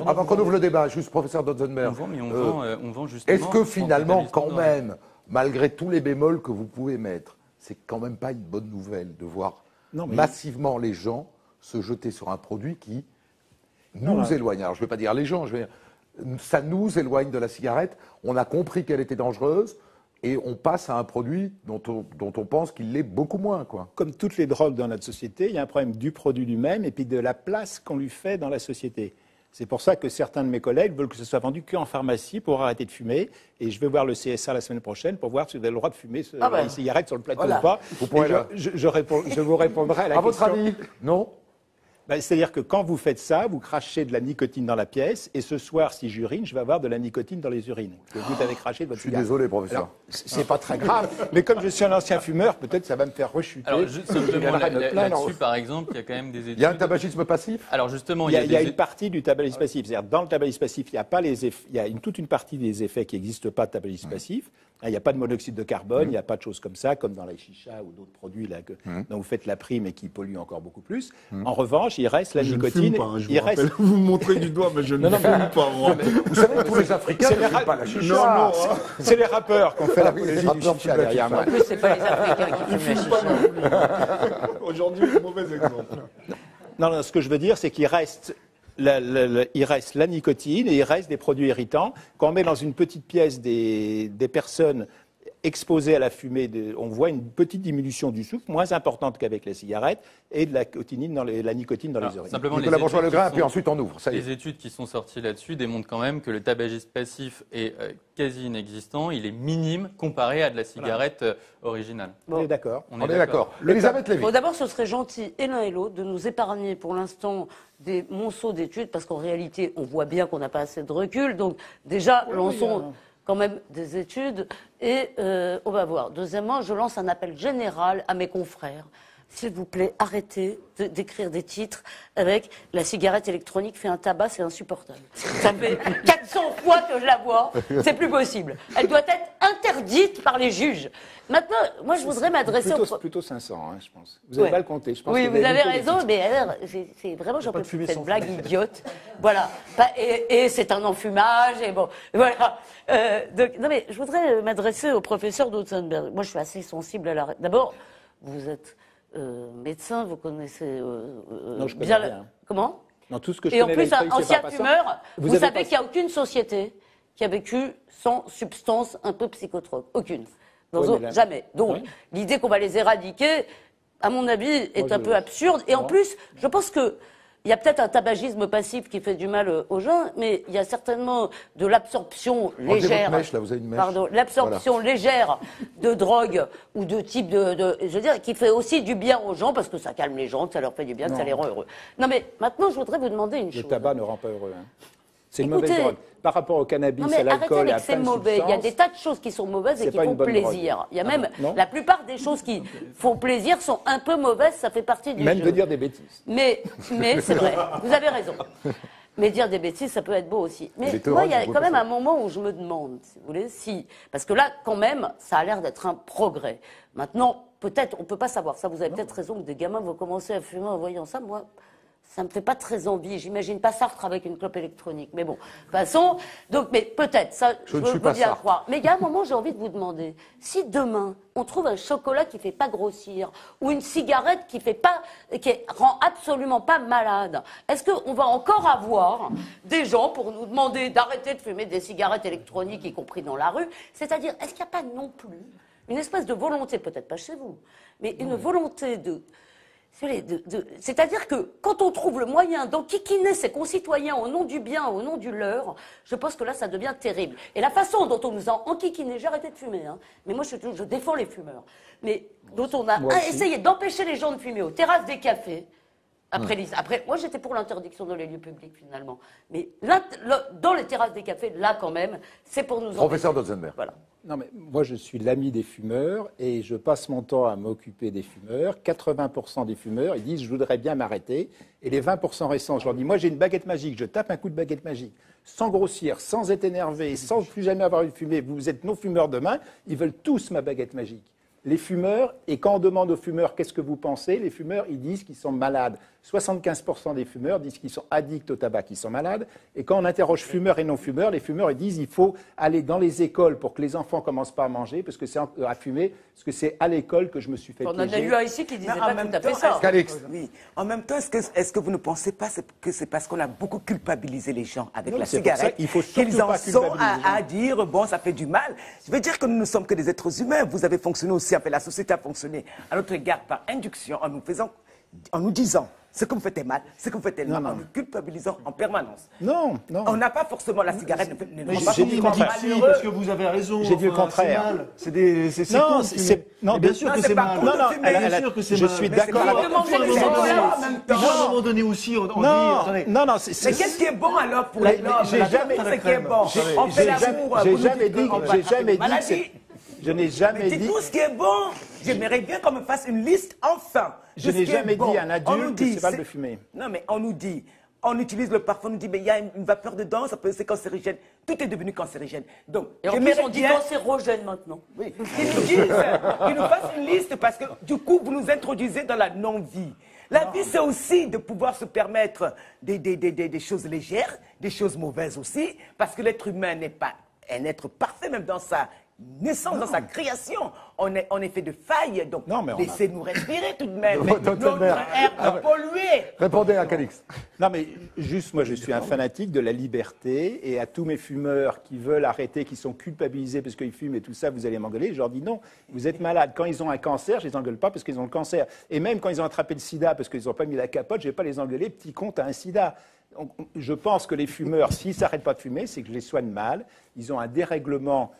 avant qu'on ouvre le débat, juste professeur Dotzenberg, on vend justement. Est-ce que finalement, quand même, malgré tous les bémols que vous pouvez mettre, c'est quand même pas une bonne nouvelle de voir massivement les gens se jeter sur un produit qui nous éloigne. Alors je ne vais pas dire les gens, ça nous éloigne de la cigarette. On a compris qu'elle était dangereuse. Et on passe à un produit dont on pense qu'il l'est beaucoup moins, quoi. Comme toutes les drogues dans notre société, il y a un problème du produit lui-même et puis de la place qu'on lui fait dans la société. C'est pour ça que certains de mes collègues veulent que ce soit vendu qu'en pharmacie pour arrêter de fumer. Et je vais voir le CSA la semaine prochaine pour voir si vous avez le droit de fumer une cigarette sur le plateau ou pas. Je vous répondrai à la question. À votre avis, non ? C'est-à-dire que quand vous faites ça, vous crachez de la nicotine dans la pièce, et ce soir, si j'urine, je vais avoir de la nicotine dans les urines que vous avez craché de votre cigarette. Je suis désolé, professeur. C'est pas très grave, mais comme je suis un ancien fumeur, peut-être ça va me faire rechuter. Alors, simplement, là-dessus, par exemple, il y a quand même des études... Il y a un tabagisme passif ? Alors, justement, il y a une partie du tabagisme passif. C'est-à-dire, dans le tabagisme passif, il y a pas les effets, il y a toute une partie des effets qui n'existent pas de tabagisme passif. Il n'y a pas de monoxyde de carbone, il n'y a pas de choses comme ça, comme dans la chicha ou d'autres produits là, dont vous faites la prime et qui polluent encore beaucoup plus. En revanche, il reste la nicotine. Vous me montrez du doigt, mais je ne fume pas. Moi. Vous savez, tous les Africains ne fument pas la chicha. C'est les rappeurs qui ont fait l'apologie du chicha derrière moi. En plus, c'est pas les Africains qui fument la chicha. Aujourd'hui, mauvais exemple. Non, ce que je veux dire, c'est qu'il reste... il reste la nicotine et il reste des produits irritants. Quand on met dans une petite pièce des personnes exposées à la fumée, on voit une petite diminution du souffle, moins importante qu'avec la cigarette, et de la nicotine dans les urines. Simplement, Nicolas Bourgeois-Legras, puis ensuite on ouvre. Les études qui sont sorties là-dessus démontrent quand même que le tabagisme passif est quasi inexistant. Il est minime comparé à de la cigarette originale. On est d'accord. On est d'accord. Elisabeth Lévy. Bon, d'abord, ce serait gentil, et l'un et l'autre, de nous épargner pour l'instant des monceaux d'études, parce qu'en réalité, on voit bien qu'on n'a pas assez de recul. Donc, déjà, lançons quand même des études, et on va voir. Deuxièmement, je lance un appel général à mes confrères. S'il vous plaît, arrêtez d'écrire des titres avec la cigarette électronique fait un tabac, c'est insupportable. Ça fait 400 fois que je la vois, c'est plus possible. Elle doit être interdite par les juges. Maintenant, moi, je voudrais m'adresser plutôt 500, hein, je pense. Vous n'avez pas le compter. Je pense oui, vous avez raison, mais alors, c'est vraiment, j'en peux plus cette blague idiote. Voilà. Et c'est un enfumage, et bon, voilà. Donc, non, mais je voudrais m'adresser au professeur Dotzenberg. Moi, je suis assez sensible à la... D'abord, vous êtes médecin, vous connaissez non, je connais bien... rien. Comment? Non, tout ce que je et en connais plus, un ancien fumeur, vous savez qu'il n'y a aucune société qui a vécu sans substance un peu psychotrope. Aucune. Jamais. Donc, l'idée qu'on va les éradiquer, à mon avis, est un peu absurde. Et en plus, je pense que il y a peut-être un tabagisme passif qui fait du mal aux gens, mais il y a certainement de l'absorption légère. Mèche, là, vous avez une mèche. Pardon, l'absorption légère de drogue ou de type je veux dire, qui fait aussi du bien aux gens parce que ça calme les gens, que ça leur fait du bien, que ça les rend heureux. Non, mais maintenant, je voudrais vous demander une chose. Le tabac ne rend pas heureux. Hein. C'est une mauvaise drogue. Par rapport au cannabis, à l'alcool, à plein de mauvais. Il y a des tas de choses qui sont mauvaises et qui font plaisir. Il y a même la plupart des choses qui font plaisir sont un peu mauvaises. Ça fait partie du jeu. Même de dire des bêtises. Mais c'est vrai. Vous avez raison. Mais dire des bêtises, ça peut être beau aussi. Mais moi, il y a quand même un moment où je me demande, si vous voulez, parce que là, quand même, ça a l'air d'être un progrès. Maintenant, peut-être, on peut pas savoir. Ça, vous avez peut-être raison que des gamins vont commencer à fumer en voyant ça. Moi, ça me fait pas très envie. J'imagine pas Sartre avec une clope électronique. Mais bon, de toute façon, donc, mais peut-être, ça, je veux bien croire. Mais il y a un moment, j'ai envie de vous demander, si demain, on trouve un chocolat qui fait pas grossir, ou une cigarette qui rend absolument pas malade, est-ce qu'on va encore avoir des gens pour nous demander d'arrêter de fumer des cigarettes électroniques, y compris dans la rue? C'est-à-dire, est-ce qu'il n'y a pas non plus une espèce de volonté, peut-être pas chez vous, mais une volonté c'est-à-dire que quand on trouve le moyen d'enquiquiner ses concitoyens au nom du bien, au nom du leur, je pense que là, ça devient terrible. Et la façon dont on nous a enquiquinés, j'ai arrêté de fumer, hein, mais moi, je défends les fumeurs, mais dont on a essayé d'empêcher les gens de fumer aux terrasses des cafés. Après, moi, j'étais pour l'interdiction dans les lieux publics, finalement. Mais là, dans les terrasses des cafés, là, quand même, c'est pour nous... Professeur Dotzenberg. Voilà. Non, mais moi, je suis l'ami des fumeurs et je passe mon temps à m'occuper des fumeurs. 80% des fumeurs, ils disent « je voudrais bien m'arrêter ». Et les 20% restants, je leur dis « moi, j'ai une baguette magique, je tape un coup de baguette magique. » Sans grossir, sans être énervé, sans plus jamais avoir eu de fumée. Vous êtes non-fumeurs demain, ils veulent tous ma baguette magique. les fumeurs, et quand on demande aux fumeurs qu'est-ce que vous pensez, les fumeurs, ils disent qu'ils sont malades. 75% des fumeurs disent qu'ils sont addicts au tabac, qu'ils sont malades. Et quand on interroge fumeurs et non-fumeurs, les fumeurs, ils disent qu'il faut aller dans les écoles pour que les enfants ne commencent pas à manger, parce que c'est à fumer, parce que c'est à l'école que je me suis fait piéger. On en a eu un ici qui disait pas tout à fait ça. Oui. En même temps, est-ce que vous ne pensez pas que c'est parce qu'on a beaucoup culpabilisé les gens avec la cigarette qu'ils en sont à dire, bon, ça fait du mal. Je veux dire que nous ne sommes que des êtres humains. Vous avez fonctionné aussi, la société a fonctionné à notre égard par induction, en nous disant ce que vous faites est mal, ce que vous faites est mal, en nous culpabilisant en permanence. Non. On n'a pas forcément la cigarette. J'ai dit le contraire. Parce que vous avez raison. J'ai dit le contraire. C'est non, bien sûr que c'est mal. Bien sûr que c'est mal. Je suis d'accord. À un moment donné aussi, on dit... Mais qu'est-ce qui est bon alors pour les hommes? J'ai jamais dit qui est bon. On fait l'amour. J'ai jamais dit que je n'ai jamais dit... Dites-nous ce qui est bon. J'aimerais bien qu'on me fasse une liste, enfin. Je n'ai jamais dit à un adulte que c'est mal de fumer. Non, mais on nous dit, on utilise le parfum, on nous dit, mais il y a une vapeur dedans, c'est cancérigène. Tout est devenu cancérigène. Donc, et en plus, on dit cancérogène maintenant. Oui. Qu'ils nous fassent une liste, parce que du coup, vous nous introduisez dans la non-vie. La vie, c'est aussi de pouvoir se permettre des choses légères, des choses mauvaises aussi, parce que l'être humain n'est pas un être parfait, même dans sa naissance, dans sa création. On est fait de failles, donc laissez-nous respirer tout de même. Notre air est pollué. Répondez à Calix. Non, mais juste, moi, je suis un fanatique de la liberté, et à tous mes fumeurs qui veulent arrêter, qui sont culpabilisés parce qu'ils fument et tout ça, vous allez m'engueuler. Je leur dis non, vous êtes malades. Quand ils ont un cancer, je les engueule pas parce qu'ils ont le cancer. Et même quand ils ont attrapé le sida parce qu'ils n'ont pas mis la capote, je vais pas les engueuler. Petit con, t'as un sida. Je pense que les fumeurs, s'ils ne s'arrêtent pas de fumer, c'est que je les soigne mal. Ils ont un dérèglement,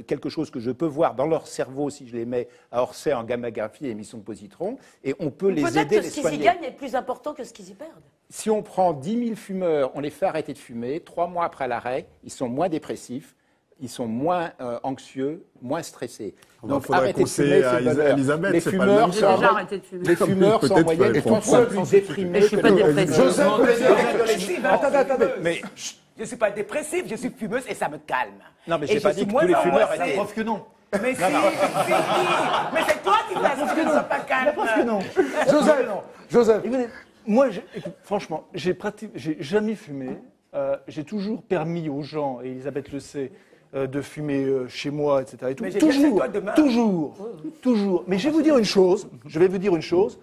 quelque chose que je peux voir dans leur cerveau si je les mets à Orsay en gammagraphie et émission de positron, et on peut les aider, les soigner. Peut-être que ce qu'ils y gagnent est plus important que ce qu'ils y perdent. Si on prend 10 000 fumeurs, on les fait arrêter de fumer, 3 mois après l'arrêt, ils sont moins dépressifs, ils sont moins anxieux, moins stressés. Donc arrêtez de fumer, c'est Elisabeth, les fumeurs sont en moyenne 3 fois plus déprimés. Je ne suis pas dépressive. Attendez. Mais je ne suis pas dépressive, je suis fumeuse et ça me calme. Non, mais je n'ai pas dit que tous les fumeurs étaient... Preuve que non. Mais si, mais c'est toi qui m'as dit que ça pas calme. La preuve que non. Joseph. Écoutez, moi, franchement, j'ai jamais fumé. J'ai toujours permis aux gens, et Elisabeth le sait, de fumer chez moi, etc. Et tout. Mais Toujours. Mais je vais vous dire une chose.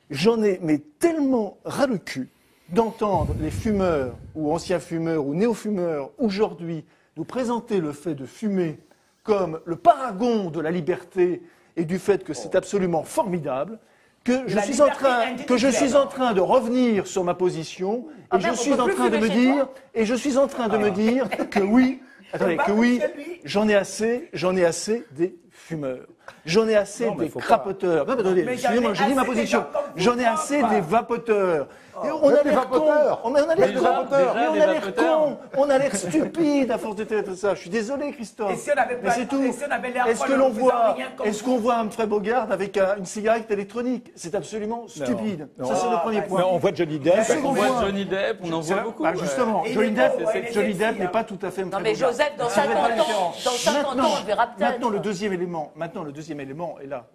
J'en ai tellement ras le cul d'entendre les fumeurs ou anciens fumeurs ou néo-fumeurs aujourd'hui nous présenter le fait de fumer comme le paragon de la liberté et du fait que c'est absolument formidable, que je suis en train de revenir sur ma position et je suis en train de me dire que oui, j'en ai assez des fumeurs. J'en ai assez des crapoteurs. Excusez-moi, j'ai dit ma position. J'en ai assez des vapoteurs. On a l'air con. On a l'air stupide à force de tout ça. Je suis désolé, Christophe. Mais c'est tout. Est-ce qu'on voit Humphrey Bogart avec une cigarette électronique? C'est absolument stupide. Ça, c'est le premier point. On voit Johnny Depp. On voit Johnny Depp, on en voit beaucoup. Justement, Johnny Depp n'est pas tout à fait Humphrey Bogart. Non, mais Joseph, dans 50 ans, on verra peut-être. Maintenant, le deuxième élément, et là,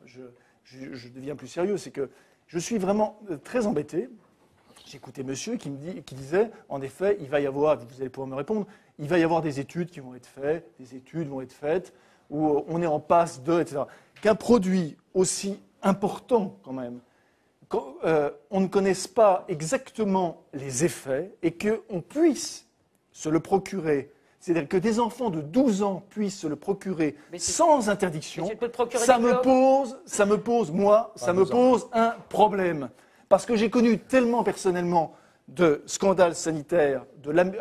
je deviens plus sérieux, c'est que je suis vraiment très embêté. J'écoutais monsieur qui disait, en effet, il va y avoir, vous allez pouvoir me répondre, il va y avoir des études qui vont être faites, où on est en passe de, etc. Qu'un produit aussi important, quand même, on ne connaisse pas exactement les effets et qu'on puisse se le procurer. C'est-à-dire que des enfants de 12 ans puissent se le procurer sans interdiction, ça me pose un problème. Parce que j'ai connu tellement personnellement de scandales sanitaires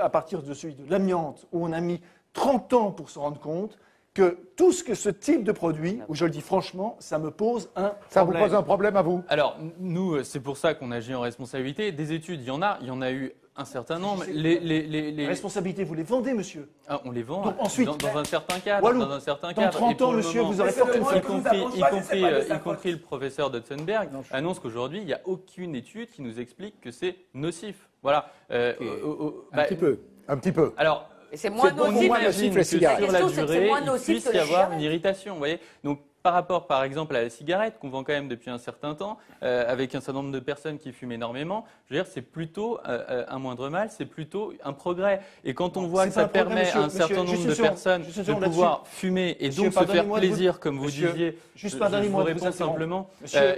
à partir de celui de l'amiante, où on a mis 30 ans pour se rendre compte que tout ce type de produit, où je le dis franchement, ça me pose un problème. Ça vous pose un problème à vous? Alors, nous, c'est pour ça qu'on agit en responsabilité. Des études, il y en a eu un certain nombre. Les responsabilités, vous les vendez, monsieur? Ah, on les vend. Donc, ensuite, dans un certain cadre. Dans 30 ans, monsieur, vous aurez forte une y compris le professeur Dutzenberg annonce qu'aujourd'hui, il n'y a aucune étude qui nous explique que c'est nocif. Voilà. Un petit peu. Alors, c'est moins nocif la cigarette. Sur la durée, il puisse y avoir une irritation. Vous voyez. Donc, par rapport, par exemple, à la cigarette qu'on vend quand même depuis un certain temps, avec un certain nombre de personnes qui fument énormément, je veux dire, c'est plutôt un moindre mal, c'est plutôt un progrès. Et quand on voit que ça permet à un certain nombre de personnes de pouvoir fumer et donc se faire plaisir, comme vous disiez, je vous réponds simplement,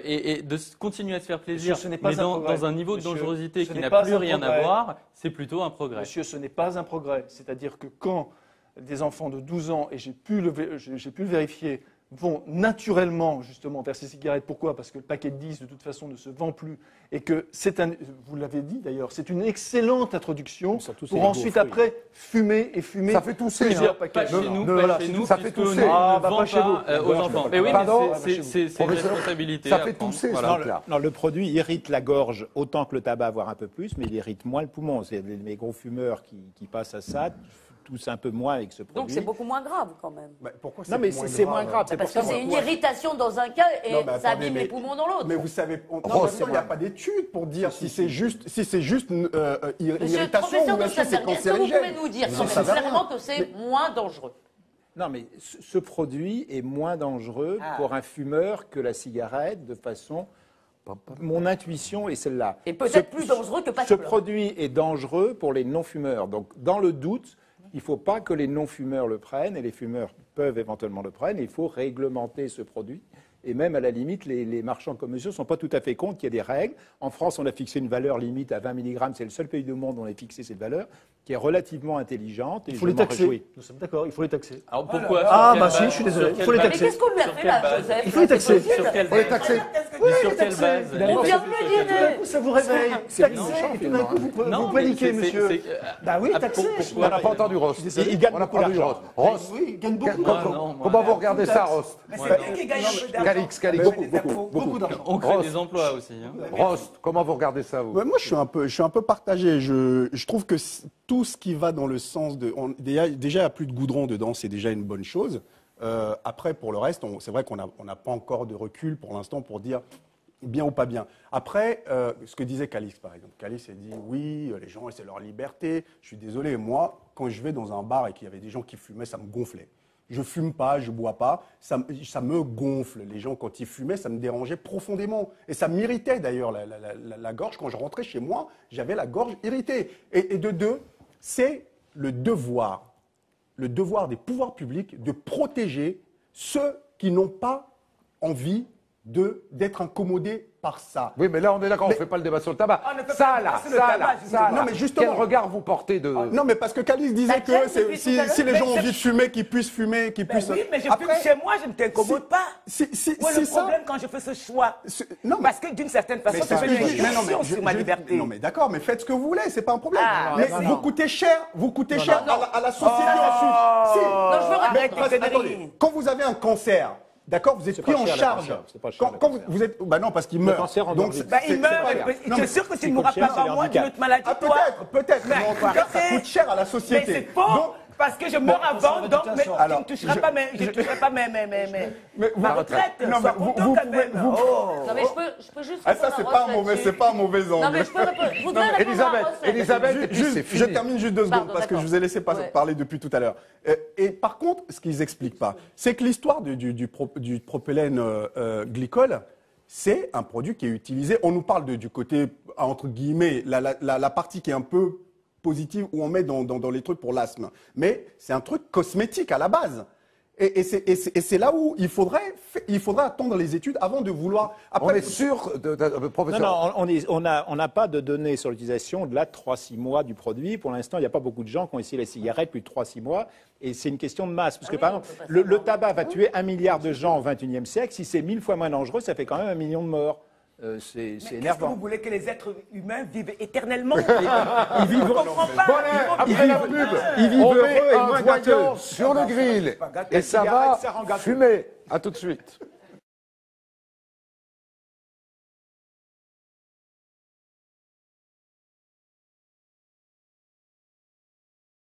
et de continuer à se faire plaisir, mais dans un niveau de dangerosité qui n'a plus rien à voir, c'est plutôt un progrès. Monsieur, ce n'est pas un progrès. C'est-à-dire que quand des enfants de 12 ans, et j'ai pu le vérifier, vont naturellement justement vers ces cigarettes. Pourquoi? Parce que le paquet de 10 de toute façon ne se vend plus et que vous l'avez dit d'ailleurs, c'est une excellente introduction pour ensuite après fumer et fumer. Ça fait tousser plusieurs paquets. Pas chez nous, ça fait tousser. Pas chez vous aux enfants. Mais oui, c'est une responsabilité. Ça fait tousser, ça. Non, le produit irrite la gorge autant que le tabac, voire un peu plus, mais il irrite moins le poumon. C'est les gros fumeurs qui passent à ça. Tous un peu moins avec ce produit. Donc c'est beaucoup moins grave quand même. Pourquoi c'est moins grave? Parce que c'est une irritation dans un cas et ça abîme les poumons dans l'autre. Mais vous savez, il n'y a pas d'études pour dire si c'est juste une irritation ou bien si c'est cancérigène. Est-ce que vous pouvez nous dire clairement que c'est moins dangereux? Non, mais ce produit est moins dangereux pour un fumeur que la cigarette de façon... Mon intuition est celle-là. Et peut-être plus dangereux que pas de Ce produit est dangereux pour les non-fumeurs. Donc, dans le doute, il ne faut pas que les non-fumeurs le prennent, et les fumeurs peuvent éventuellement le prendre. Il faut réglementer ce produit. Et même, à la limite, les marchands comme monsieur ne sont pas tout à fait contre qu'il y ait des règles. En France, on a fixé une valeur limite à 20 mg. C'est le seul pays du monde où on a fixé cette valeur, qui est relativement intelligente. Il faut les taxer. Nous sommes d'accord, il faut les taxer. Alors pourquoi? Si, je suis désolé. Il faut les taxer. Mais qu'est-ce qu'on lui a fait là, Joseph? Il faut les taxer. Sur quelle base? Sur quelle base? On vient de le dire. Ça vous réveille. Taxer, et tout d'un coup, vous paniquez, monsieur. Bah oui, taxer. On n'a pas entendu Rost. Il gagne beaucoup d'argent. Rost, Oui, il gagne beaucoup. comment vous regardez ça, Rost? C'est lui qui gagne un peu d'argent. Calix. Beaucoup d'argent. On crée des emplois aussi. Rost, comment vous regardez ça, vous? Moi, je suis un peu partagé. Je trouve que tout ce qui va dans le sens de... déjà, il n'y a plus de goudron dedans, c'est déjà une bonne chose. Après, pour le reste, c'est vrai qu'on n'a pas encore de recul pour l'instant pour dire bien ou pas bien. Après, ce que disait Calix, par exemple. Calix a dit, oui, les gens, c'est leur liberté. Je suis désolé, moi, quand je vais dans un bar et qu'il y avait des gens qui fumaient, ça me gonflait. Je fume pas, je bois pas, ça me gonfle. Les gens, quand ils fumaient, ça me dérangeait profondément. Et ça m'irritait d'ailleurs la gorge. Quand je rentrais chez moi, j'avais la gorge irritée. Et de deux, c'est le devoir des pouvoirs publics de protéger ceux qui n'ont pas envie d'être incommodés par ça. Oui, mais là, on est d'accord, on ne fait pas le débat sur le tabac. Ça, Non, mais justement, quel regard vous portez de... Non, mais parce que Calix disait que si les gens ont envie de fumer, qu'ils puissent fumer, qu'ils puissent... Oui, mais je fume chez moi, je ne t'incommode pas. C'est le problème quand je fais ce choix. Parce que d'une certaine façon, c'est une injonction sur ma liberté. Non, mais d'accord, mais faites ce que vous voulez, c'est pas un problème. Mais vous coûtez cher à la société ensuite. Non, je veux répondre. Attendez, quand vous avez un cancer... D'accord, vous êtes pris en charge. Quand vous êtes, non, parce qu'il meurt. Donc, il meurt. Je suis sûr que tu ne mourras pas par moi d'une autre maladie. Peut-être. Mais en tout cas, ça coûte cher à la société. Mais c'est faux. Parce que je meurs avant, donc tu ne toucheras pas ma retraite. Non, mais vous pouvez. Non, mais je peux juste. Ça, c'est pas un mauvais angle. Non, mais je peux répondre. Je voudrais répondre à Ross. Elisabeth, je termine juste 2 secondes parce que je vous ai laissé parler depuis tout à l'heure. Et par contre, ce qu'ils expliquent pas, c'est que l'histoire du propylène glycol, c'est un produit qui est utilisé. On nous parle du côté, entre guillemets, la partie qui est un peu positive où on met dans les trucs pour l'asthme. Mais c'est un truc cosmétique à la base. Et c'est là où il faudrait attendre les études avant de vouloir... Après, on est sûr, professeur... Non, on n'a pas de données sur l'utilisation de 3-6 mois du produit. Pour l'instant, il n'y a pas beaucoup de gens qui ont essayé la cigarette plus de 3-6 mois. Et c'est une question de masse. Parce que, par exemple, le tabac va tuer 1 milliard de gens au XXIe siècle. Si c'est 1000 fois moins dangereux, ça fait quand même 1 million de morts. C'est énervant. Qu'est-ce que vous voulez que les êtres humains vivent éternellement? Ils vivent on met heureux et un moins voyant gâteux. sur le grill et ça va fumer. À tout de suite.